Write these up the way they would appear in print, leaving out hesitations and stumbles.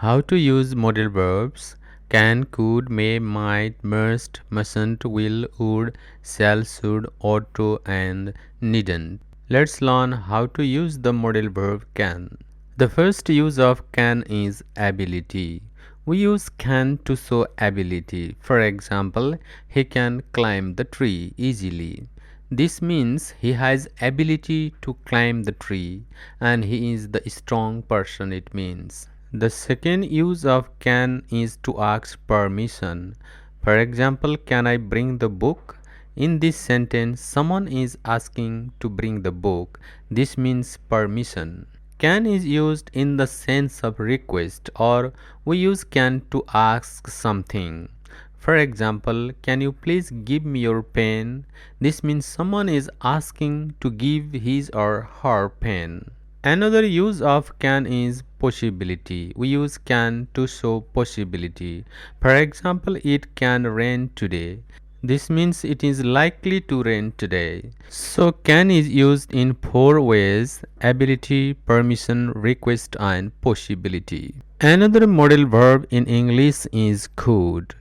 How to use modal verbs can, could, may, might, must, mustn't, will, would, shall, should, ought to, and needn't. Let's learn how to use the modal verb can. The first use of can is ability. We use can to show ability. For example, he can climb the tree easily. This means he has ability to climb the tree and he is the strong person, it means. The second use of can is to ask permission. For example, can I bring the book? In this sentence, someone is asking to bring the book. This means permission. Can is used in the sense of request, or we use can to ask something. For example, can you please give me your pen? This means someone is asking to give his or her pen. Another use of can is possibility. We use can to show possibility. For example, it can rain today. This means it is likely to rain today. So can is used in four ways: ability, permission, request, and possibility. Another modal verb in English is could.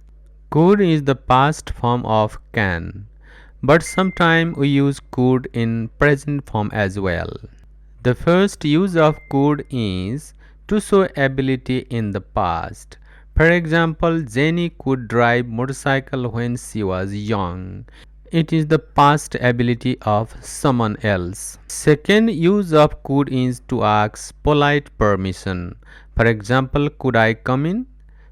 Could is the past form of can, but sometimes we use could in present form as well. The first use of could is to show ability in the past. For example, Jenny could drive motorcycle when she was young. It is the past ability of someone else. Second use of could is to ask polite permission. For example, could I come in?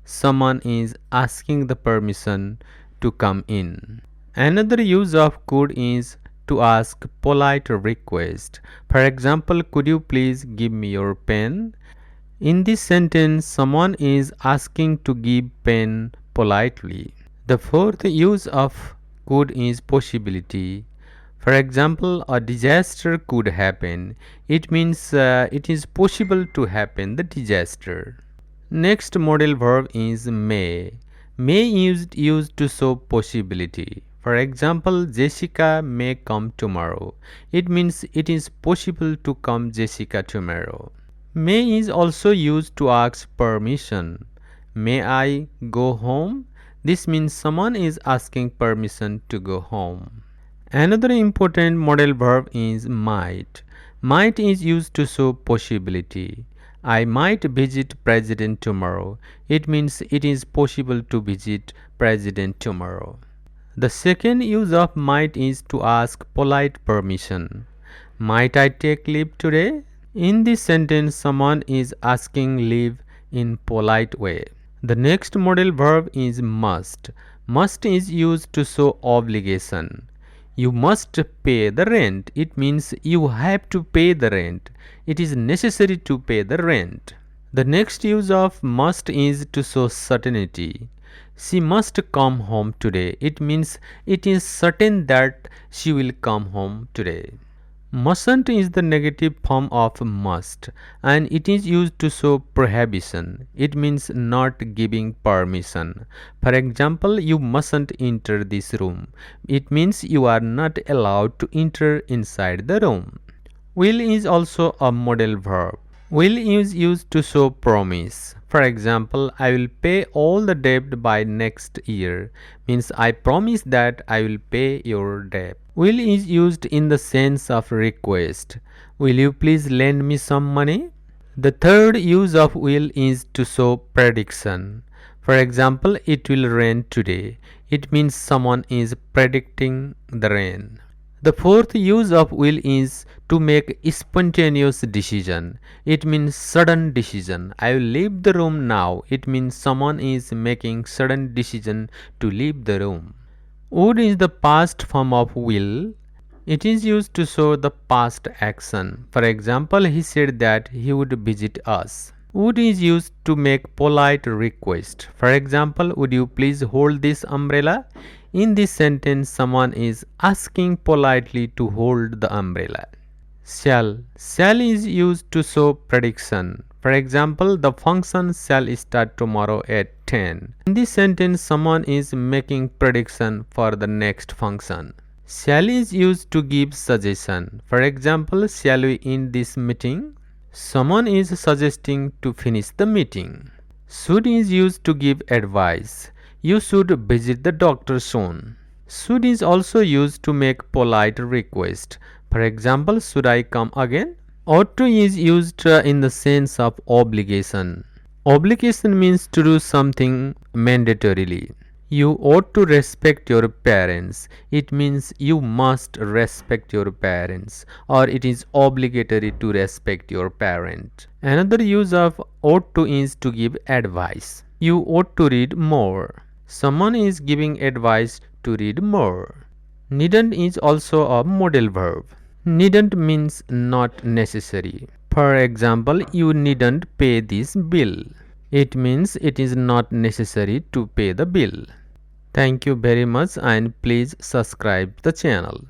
Someone is asking the permission to come in. Another use of could is to ask polite request. For example, could you please give me your pen? In this sentence, someone is asking to give pen politely. The fourth use of could is possibility. For example, a disaster could happen. It means it is possible to happen, the disaster. Next modal verb is may. May is used to show possibility. For example, Jessica may come tomorrow. It means it is possible to come Jessica tomorrow. May is also used to ask permission. May I go home? This means someone is asking permission to go home. Another important modal verb is might. Might is used to show possibility. I might visit President tomorrow. It means it is possible to visit President tomorrow. The second use of might is to ask polite permission. Might I take leave today? In this sentence, someone is asking leave in polite way. The next modal verb is must. Must is used to show obligation. You must pay the rent. It means you have to pay the rent. It is necessary to pay the rent. The next use of must is to show certainty. She must come home today. It means it is certain that she will come home today. Mustn't is the negative form of must and it is used to show prohibition. It means not giving permission. For example, you mustn't enter this room. It means you are not allowed to enter inside the room. Will is also a modal verb. Will is used to show promise. For example, I will pay all the debt by next year. Means I promise that I will pay your debt. Will is used in the sense of request. Will you please lend me some money? The third use of will is to show prediction. For example, it will rain today. It means someone is predicting the rain. The fourth use of will is to make spontaneous decision. It means sudden decision. I will leave the room now. It means someone is making sudden decision to leave the room. Would is the past form of will. It is used to show the past action. For example, he said that he would visit us. Would is used to make polite request. For example, would you please hold this umbrella? In this sentence, someone is asking politely to hold the umbrella. Shall. Shall is used to show prediction. For example, the function shall start tomorrow at 10. In this sentence, someone is making prediction for the next function. Shall is used to give suggestion. For example, shall we end this meeting? Someone is suggesting to finish the meeting. Should is used to give advice. You should visit the doctor soon. Should is also used to make polite request. For example, should I come again? Ought to is used in the sense of obligation. Obligation means to do something mandatorily. You ought to respect your parents. It means you must respect your parents, or it is obligatory to respect your parent. Another use of ought to is to give advice. You ought to read more. Someone is giving advice to read more. Needn't is also a modal verb. Needn't means not necessary. For example, you needn't pay this bill. It means it is not necessary to pay the bill. Thank you very much and please subscribe the channel.